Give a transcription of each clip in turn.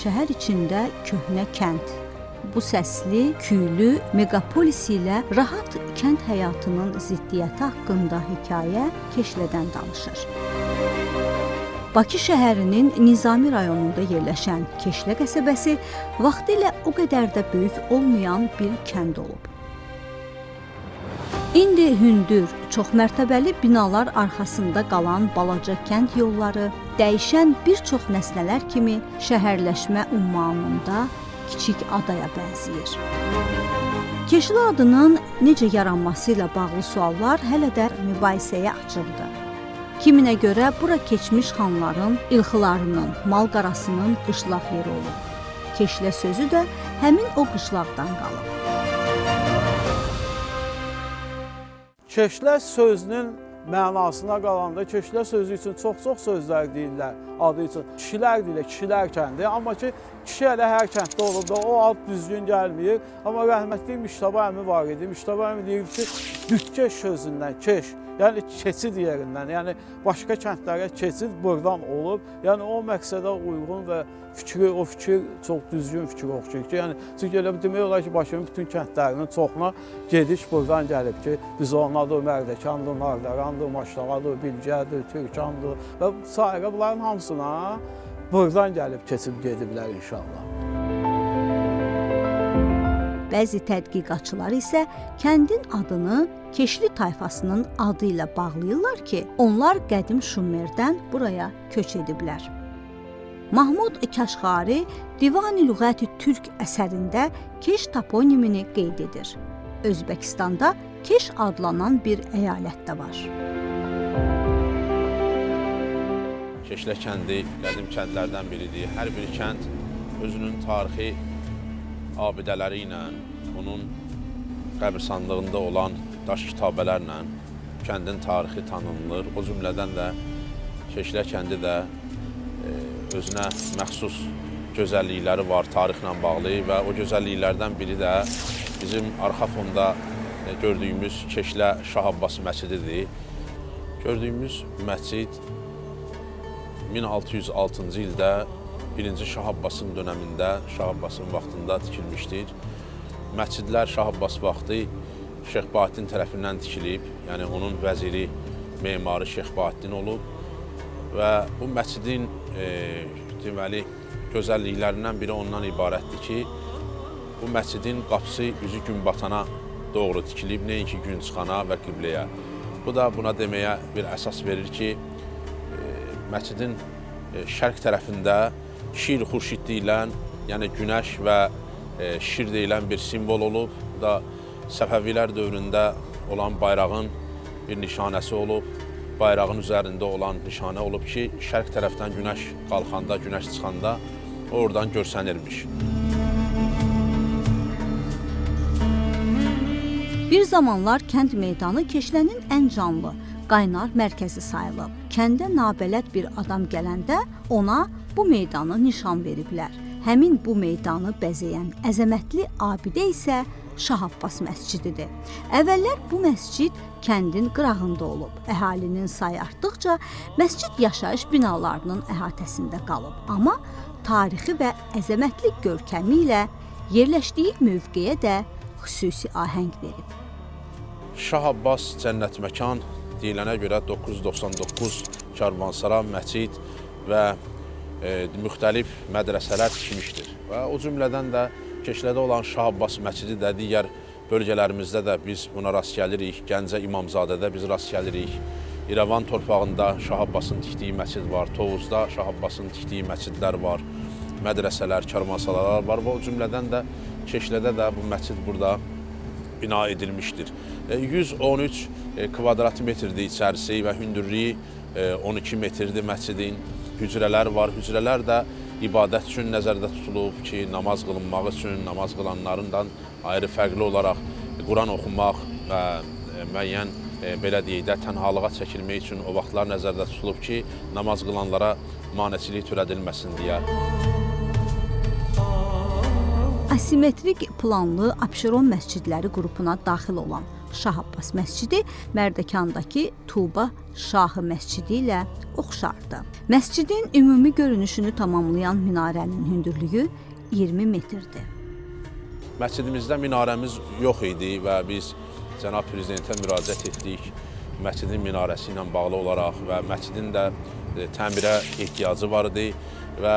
şəhər içində köhnə kənd. Bu səsli, küylü megapolis ilə rahat kənd həyatının ziddiyyəti haqqında hekayə Keşlədən danışır. Bakı şəhərinin Nizami rayonunda yerləşən Keşlə qəsəbəsi vaxtilə o qədər də böyük olmayan bir kənd olub. İndi hündür, çoxmərtəbəli binalar arxasında qalan balaca kənd yolları dəyişən bir çox nəslələr kimi şəhərləşmə ummanında kiçik adaya bənzəyir. Keşlə adının necə yaranması ilə bağlı suallar hələ də mübahisəyə açıqdır. Kiminə görə bura keçmiş xanların, ilxılarının, mal-qarasının qışlaq yeri olub. Keşlə sözü də həmin o qışlaqdan qalıb. Keşlə sözünün mənasına qalanda keşlə sözü üçün çox sözlər deyirlər adı üçün. Kişilər deyirlər, kişilər kəndi. Amma ki, kişi elə hər kənddə olub da o ad düzgün gəlməyir. Amma rəhmətli Müştəba əmi var idi. Müştəba əmi deyir ki, Bütkeş sözündən keş. Yəni keçid yerindən, yəni başqa kəndlərə keçid buradan olub. Yəni o məqsədə uyğun və o fikir çox düzgün fikir oxşayır ki, yəni çünki elə demək olar ki, Bakının bütün kəndlərinin çoxuna gediş buradan gəlib ki, biz onlardır, Mərdəkandır, Nardarandır, Maşdağadır, Bilgədir, Türkandır və sairə bunların hamısına buradan gəlib keçib gediblər inşallah. Bəzi tədqiqatçılar isə kəndin adını Keşli tayfasının adı ilə bağlayırlar ki, onlar qədim Şumerdən buraya köç ediblər. Mahmud Kaşğari Divan-ı Lüğət-i Türk əsərində Keş toponimini qeyd edir. Özbəkistanda Keş adlanan bir əyalət də var. Keşlə kəndi qədim kəndlərdən biridir. Hər bir kənd özünün tarixi abidələri ilə, onun qəbirstanlığında olan daş kitabələrlə kəndin tarixi tanınılır. O cümlədən də Keşlə kəndi də özünə məxsus gözəllikləri var tarixlə bağlı və o gözəlliklərdən biri də bizim arxa fonda gördüyümüz Keşlə Şah Abbas məscididir. Gördüyümüz məscid 1606-cı ildə 1-ci Şah Abbasın dönəmində, Şah Abbasın vaxtında tikilmişdir. Məscidlər Şah Abbas vaxtı Şeyx Bahattin tərəfindən tikilib, yəni onun vəziri, memarı Şeyx Bahattin olub və bu məscidin deməli, gözəlliklərindən biri ondan ibarətdir ki, bu məscidin qapısı üzü gün batana doğru tikilib, nəinki gün çıxana və qibləyə. Bu da buna deməyə bir əsas verir ki, məscidin şərq tərəfində şir xurşid deyilən, yəni günəş və şir deyilən bir simvol olub. Bu da Səfəvilər dövründə olan bayrağın bir nişanəsi olub. Bayrağın üzərində olan nişanə olub ki, şərq tərəfdən günəş qalxanda, günəş çıxanda oradan görsənirmiş. Bir zamanlar kənd meydanı Keşlənin ən canlı, qaynar mərkəzi sayılıb. Kəndə nabələd bir adam gələndə ona bu meydanı nişan veriblər. Həmin bu meydanı bəzəyən əzəmətli abidə isə Şah Abbas məscididir. Əvvəllər bu məscid kəndin qırağında olub. Əhalinin sayı artdıqca məscid yaşayış binalarının əhatəsində qalıb. Amma tarixi və əzəmətli görkəmi ilə yerləşdiyi mövqeyə də xüsusi ahəng verib. Şah Abbas cənnət məkan deyilənə görə 999 karvansara, məscid və müxtəlif mədrəsələr tikmişdir. Və o cümlədən də Keşlədə olan Şah Abbas məscidi də digər bölgələrimizdə də biz buna rast gəlirik. Gəncə İmamzadədə biz rast gəlirik. İrəvan torpağında Şah Abbasın tikdiyi məscid var. Tovuzda Şah Abbasın tikdiyi məscidlər var. Mədrəsələr, karvansaralar var və o cümlədən də Keşlədə də bu məscid burada bina edilmişdir. 113 kvadrat metrdir içərisi və hündürlüyü 12 metrdir məscidin. Hücrələr var. Hücrələr də ibadət üçün nəzərdə tutulub ki, namaz qılınmaq üçün, namaz qılanlarından ayrı fərqli olaraq Quran oxumaq və müəyyən, belə deyək də, tənhalığa çəkilmək üçün o vaxtlar nəzərdə tutulub ki, namaz qılanlara maneçilik törədilməsin deyə. Asimetrik planlı Abşeron məscidləri qrupuna daxil olan Şah Abbas məscidi Mərdəkandakı Tuba Şahı məscidi ilə oxşardı. Məscidin ümumi görünüşünü tamamlayan minarənin hündürlüyü 20 metrdir. Məscidimizdə minarəmiz yox idi və biz Cənab Prezidentə müraciət etdik məscidin minarəsi ilə bağlı olaraq və məscidin də təmirə ehtiyacı var idi və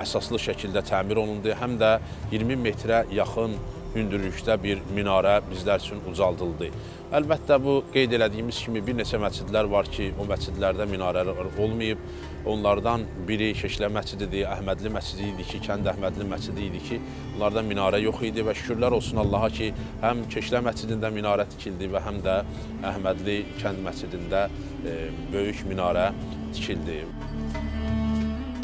əsaslı şəkildə təmir olundu. Həm də 20 metrə yaxın hündürlükdə bir minarə bizlər üçün ucaldıldı. Əlbəttə, bu qeyd elədiyimiz kimi bir neçə məscidlər var ki, o məscidlərdə minarələr olmayıb. Onlardan biri Şeşlə məscididir, Əhmədli məscidi idi ki, Kənd Əhmədli məscidi idi ki, onlarda minarə yox idi və şükürlər olsun Allaha ki, həm Şeşlə məscidində minarə tikildi və həm də Əhmədli Kənd məscidində böyük minarə tikildi.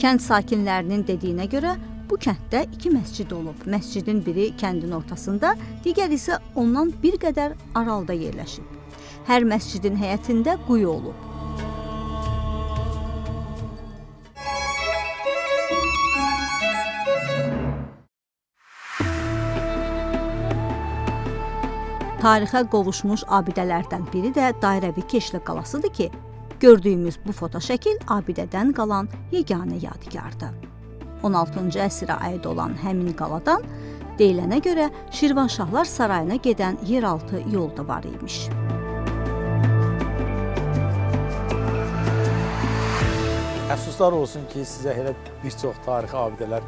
Kənd sakinlərinin dediyinə görə bu kənddə 2 məscid olub. Məscidin biri kəndin ortasında, digər isə ondan bir qədər aralıda yerləşib. Hər məscidin həyətində quyu olub. Tarixə qovuşmuş abidələrdən biri də Dairəvi Keşlə qalasıdır ki, gördüyümüz bu fotoşəkil abidədən qalan yeganə yadigardır. 16-cı əsrə aid olan həmin qaladan deyilənə görə Şirvanşahlar sarayına gedən yeraltı yol da var imiş. Əfsuslar olsun ki, sizə elə bir çox tarixi abidələr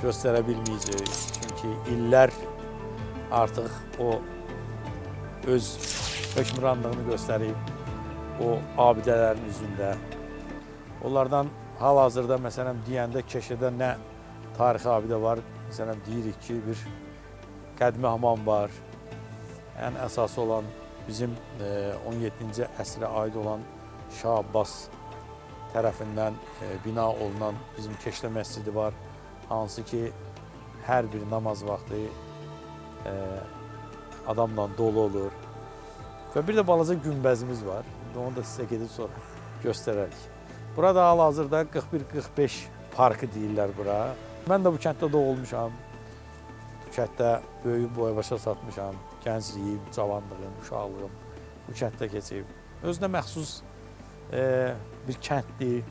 göstərə bilməyəcəyik. Çünki illər artıq o öz hökmranlığını göstərib o abidələrin üzündə. Onlardan hal-hazırda məsələn deyəndə Keşədə nə tarixi abidə var? Məsələn deyirik ki, bir qədimi hamam var. Ən əsası olan bizim 17-ci əsrə aid olan Şah Abbas tərəfindən bina olunan bizim Keşlə məscidi var. Hansı ki, hər bir namaz vaxtı adamla dolu olur. Və bir də balaca günbəzimiz var. Onu da sizə gedib sonra göstərərik. Burada hal-hazırda 41-45 parkı deyirlər bura. Mən də bu kənddə doğulmuşam. Bu kənddə böyük boya-başa satmışam. Gəncliyim, cavanlığım, uşaqlığım bu kənddə keçib. Özünə məxsus bir kənddir.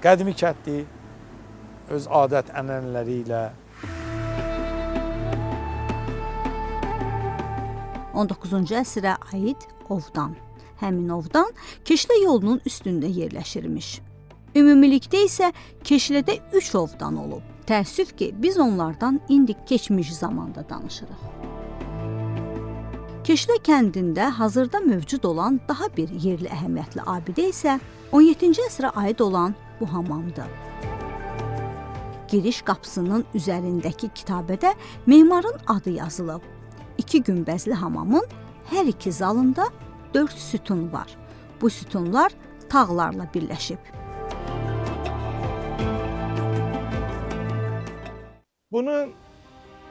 Qədimi kənddir. Öz adət ənənələri ilə. 19-cu əsrə aid ovdan. Həmin ovdan Keşlə yolunun üstündə yerləşirmiş. Ümumilikdə isə Keşlədə 3 ovdan olub. Təəssüf ki, biz onlardan indi keçmiş zamanda danışırıq. Keşlə kəndində hazırda mövcud olan daha bir yerli əhəmiyyətli abidə isə 17-ci əsrə aid olan bu hamamdır. Giriş qapısının üzərindəki kitabədə memarın adı yazılıb. 2 günbəzli hamamın hər 2 zalında 4 sütun var. Bu sütunlar tağlarla birləşib. Bunun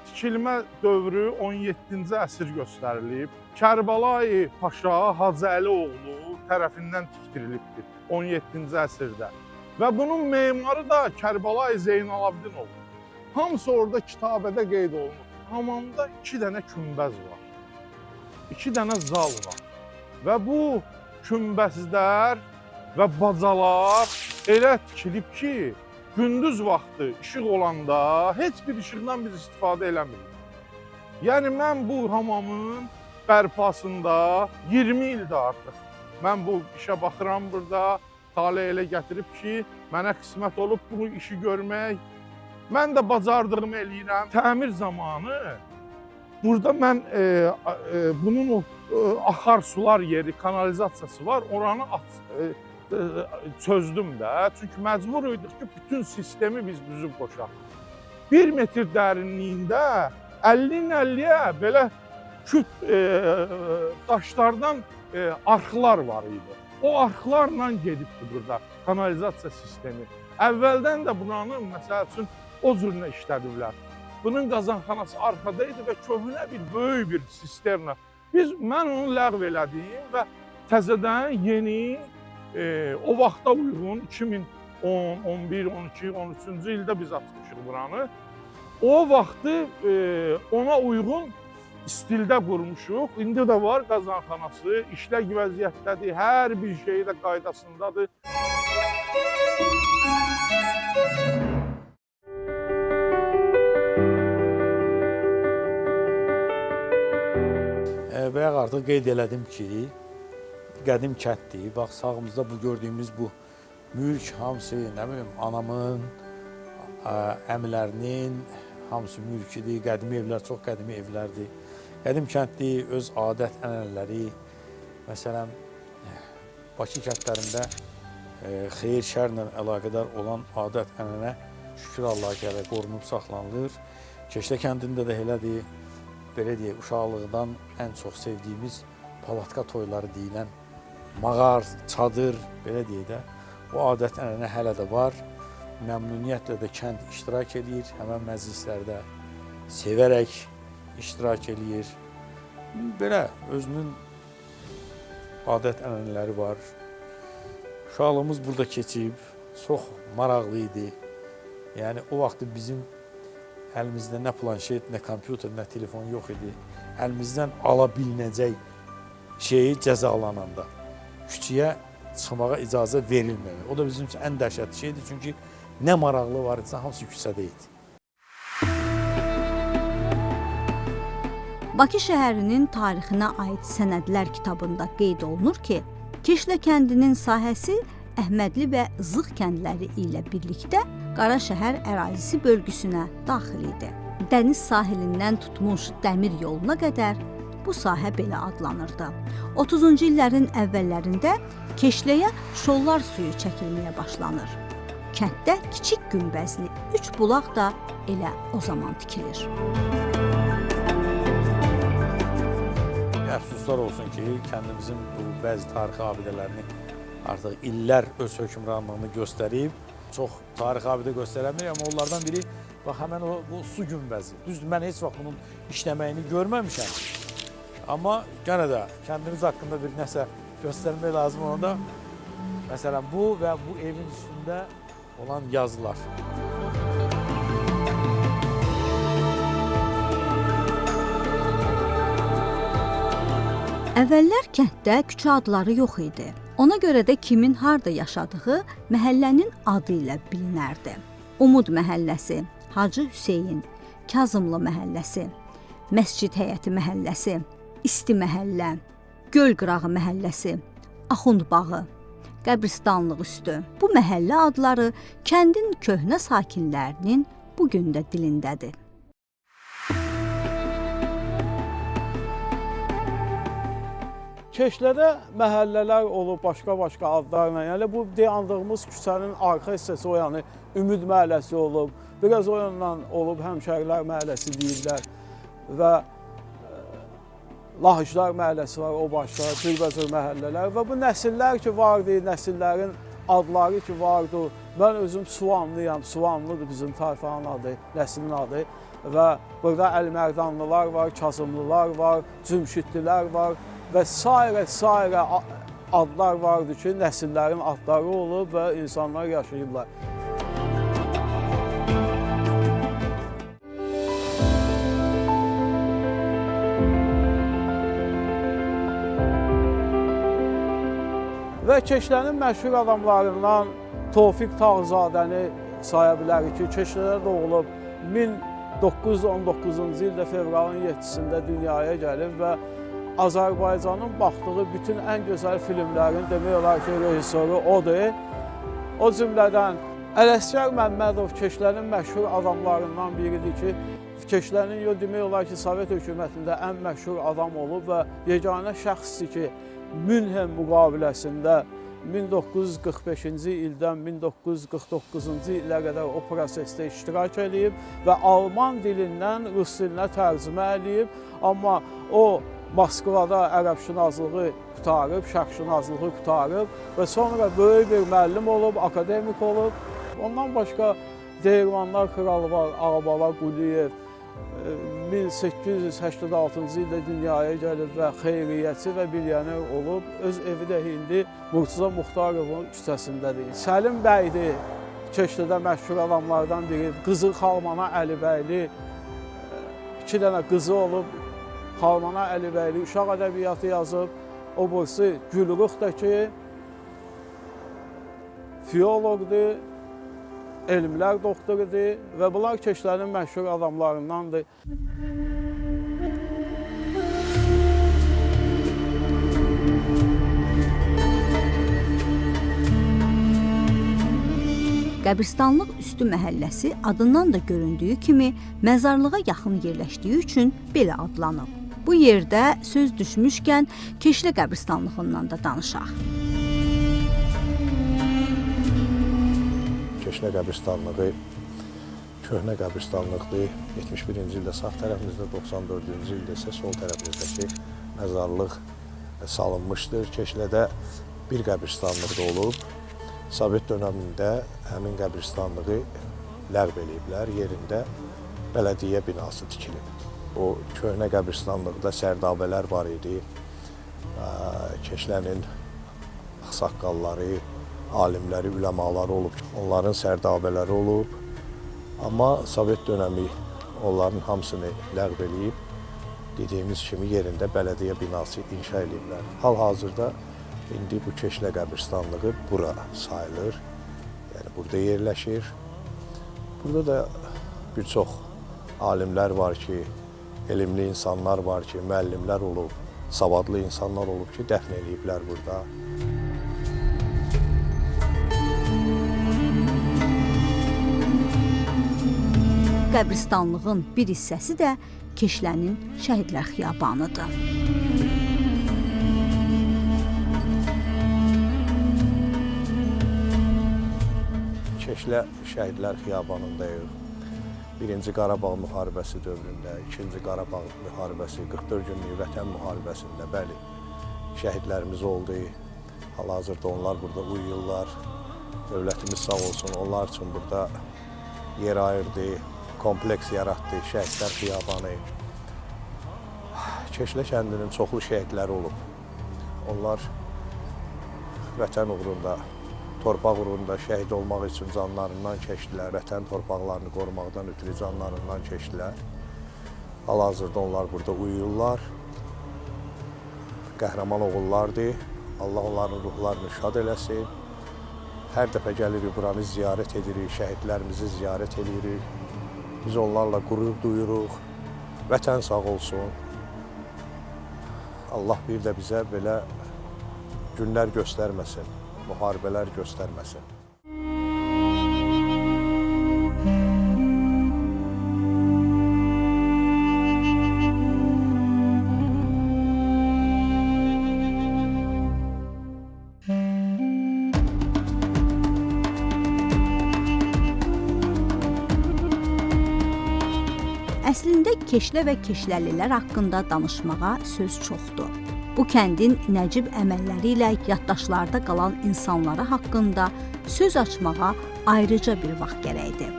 tikilmə dövrü 17-ci əsr göstərilib. Kərbəlayı Paşa Hacı Əlioğlu tərəfindən tikdirilibdir 17-ci əsrdə. Və bunun memarı da Kərbəlayı Zeynalabdin oldu. Hamısı orada kitabədə qeyd olunur. Hamamda 2 dənə günbəz var, 2 dənə zal var və bu günbəzlər və bacalar elə tikilib ki, gündüz vaxtı işıq olanda heç bir işıqdan biz istifadə eləmirik. Yəni mən bu hamamın bərpasında 20 ildir artıq. Mən bu işə baxıram burada, talih elə gətirib ki, mənə qismət olub bu işi görmək. Mən də bacardığımı eləyirəm. Təmir zamanı burada mən bunun axar sular yeri, kanalizasiyası var. Oranı çözdüm də. Çünki məcbur idik ki, bütün sistemi biz düzüb qoşaq. 1 metr dərinliyində 50-nin 50-yə belə küt daşlardan arxlar var idi. O arxlarla gedibdi burada kanalizasiya sistemi. Əvvəldən də buranı məsəl üçün o cürünə işlədiblər. Bunun qazanxanası arxada idi və köhnə bir böyük bir sisterna. Mən onu ləğv elədim və təzədən yeni, o vaxta uyğun 2010, 11, 12, 13-cü ildə biz açmışıq buranı. O vaxtı ona uyğun stildə qurmuşuq. İndi də var qazanxanası, işlək vəziyyətdədir, hər bir şey də qaydasındadır. Bayaq artıq qeyd elədim ki, qədim kənddir. Bax, sağımızda bu gördüyümüz bu mülk hamısı, nə bilim, anamın, əmilərinin hamısı mülkidir. Qədimi evlər, çox qədimi evlərdir. Qədim kənddir, öz adət ənənələri, məsələn, Bakı kəndlərində xeyir, şərlə əlaqədar olan adət ənənə şükür Allaha gələ qorunub saxlanılır. Keşlə kəndində də elədir. Belə deyək, uşaqlıqdan ən çox sevdiyimiz palatka toyları deyilən mağar, çadır, belə deyək də, o adət ənənə hələ də var. Məmnuniyyətlə də kənd iştirak edir, həmən məclislərdə sevərək iştirak edir. Belə özünün adət ənənələri var. Uşaqlığımız burada keçib, çox maraqlı idi. Yəni, o vaxtı bizim əlimizdə nə planşet, nə kompüter, nə telefon yox idi. Əlimizdən ala bilinəcək şeyi cəzalananda küçəyə çıxmağa icazə verilməli. O da bizim üçün ən dəhşətli şeydir, çünki nə maraqlı var idisə, hamısı küçədə idi. Bakı şəhərinin tarixinə aid sənədlər kitabında qeyd olunur ki, Keşlə kəndinin sahəsi Əhmədli və Zığ kəndləri ilə birlikdə Qaraşəhər ərazisi bölgüsünə daxil idi. Dəniz sahilindən tutmuş dəmir yoluna qədər bu sahə belə adlanırdı. 30-cu illərin əvvəllərində Keşləyə şollar suyu çəkilməyə başlanır. Kənddə kiçik günbəzli 3 bulaq da elə o zaman tikilir. Əfsuslar olsun ki, kəndimizin bu bəzi tarixi abidələrini artıq illər öz hökmranlığını göstərib. Çox tarixi abidə göstərəmir, amma onlardan biri bax, həmən bu su günbəzi. Düzdür, mən heç vaxt bunun işləməyini görməmişəm. Amma gənə də kəndimiz haqqında bir nəsə göstərmək lazım ona da. Məsələn, bu və bu evin üstündə olan yazılar. Əvvəllər kənddə küçə adları yox idi. Ona görə də kimin harda yaşadığı məhəllənin adı ilə bilinərdi. Umud məhəlləsi, Hacı Hüseyin, Kazımlı məhəlləsi, Məscid Həyəti məhəlləsi, İsti məhəllə, Göl qırağı məhəlləsi, Axund bağı, Qəbristanlıq üstü. Bu məhəllə adları kəndin köhnə sakinlərinin bu gün də dilindədir. Keşlədə məhəllələr olub başqa-başqa adlarla. Yəni bu deyandığımız küçənin arxa hissəsi o yəni Ümid məhəlləsi olub. Biraz o yandan olub Həmşərilər məhəlləsi deyirlər və Lahıclar məhəlləsi var o başda, cürbəcür məhəllələr və bu nəsillər ki vardı, nəsillərin adları ki vardı. Mən özüm Suvanlıyam, Suvanlıdır bizim tayfanın adı, nəslin adı və burada Əlmərdanlılar var, Kazımlılar var, Cümşüddülər var və sairə adlar vardı ki, nəsillərin adları olub və insanlar yaşayıblar. Və Keşlənin məşhur adamlarından Tofiq Tağzadəni saya bilərik ki, Keşlədə doğulub 1919-cu ildə fevralın 7-sində dünyaya gəlib və Azərbaycanın baxdığı bütün ən gözəl filmlərin demək olar ki, rejissoru odur. O cümlədən Ələsgər Məmmədov Keşlənin məşhur adamlarından biridir ki, Keşlənin demək olar ki, Sovet hökumətində ən məşhur adam olub və yeganə şəxsdir ki, Münhen müqaviləsində 1945-ci ildən 1949-cu illə qədər o prosesdə iştirak edib və Alman dilindən rus dilinə tərcümə edib, amma o Moskvada ərəbşünazlığı qutarıb, şərqşünazlığı qutarıb və sonra böyük bir müəllim olub, akademik olub. Ondan başqa Dəyirmanlar kralı var, Ağabala Quliyev. 1886-cı ildə dünyaya gəlib və xeyriyyəçi və bilyəner olub. Öz evi də indi Murtuza Muxtarovun küçəsindədir. Səlim bəydir, Keşlidə məşhur adamlardan biri qızı Xalmana Əlibəyli, 2 dənə qızı olub, Xalmana Əlibəyli uşaq ədəbiyyatı yazıb, o birisi Gülruh da ki, filoloqdur, elmlər doktorudur və bunlar Keşlərin məşhur adamlarındandır. Qəbristanlıq üstü məhəlləsi adından da göründüyü kimi məzarlığa yaxın yerləşdiyi üçün belə adlanıb. Bu yerdə söz düşmüşkən Keşlə qəbristanlığından da danışaq. Keşlə qəbristanlığı köhnə qəbristanlıqdır. 71-ci ildə sağ tərəfimizdə, 94-cü ildə isə sol tərəfimizdəki məzarlıq salınmışdır. Keşlədə bir qəbristanlıq da olub. Sovet dönəmində həmin qəbristanlığı ləğv eləyiblər, yerində bələdiyyə binası tikilib. O köhnə qəbristanlıqda sərdabələr var idi. Keşlənin ağsaqqalları, alimləri, üləmaları olub. Onların sərdabələri olub. Amma Sovet dönəmi onların hamısını ləğv eləyib, dediyimiz kimi yerində bələdiyyə binası inşa ediblər. Hal-hazırda İndi bu Keşlə qəbristanlığı bura sayılır, yəni burada yerləşir. Burada da bir çox alimlər var ki, elmli insanlar var ki, müəllimlər olub, savadlı insanlar olub ki, dəfn ediblər burada. Qəbristanlığın bir hissəsi də Keşlənin Şəhidlər Xiyabanıdır. Keşlə Şəhidlər Xiyabanındayıq. 1-ci Qarabağ müharibəsi dövründə, 2-ci Qarabağ müharibəsi, 44 günlük vətən müharibəsində, bəli, şəhidlərimiz oldu. Hal-hazırda onlar burada uyuyurlar. Dövlətimiz sağ olsun, onlar üçün burada yer ayırdı, kompleks yaratdı, Şəhidlər Xiyabanı. Keşlə kəndinin çoxlu şəhidləri olub. Onlar vətən uğrunda, torpaq uğrunda şəhid olmaq üçün canlarından keçdilər. Vətən torpaqlarını qorumaqdan ötürü canlarından keçdilər. Hal-hazırda onlar burada uyuyurlar. Qəhrəman oğullardır. Allah onların ruhlarını şad eləsin. Hər dəfə gəlirik, buranı ziyarət edirik, şəhidlərimizi ziyarət edirik. Biz onlarla qürur duyuruq. Vətən sağ olsun. Allah bir də bizə belə günlər göstərməsin. Müharibələr göstərməsin. Əslində Keşlə və Keşləlilər haqqında danışmağa söz çoxdur. Bu kəndin nəcib əməlləri ilə yaddaşlarda qalan insanları haqqında söz açmağa ayrıca bir vaxt gərəkdir.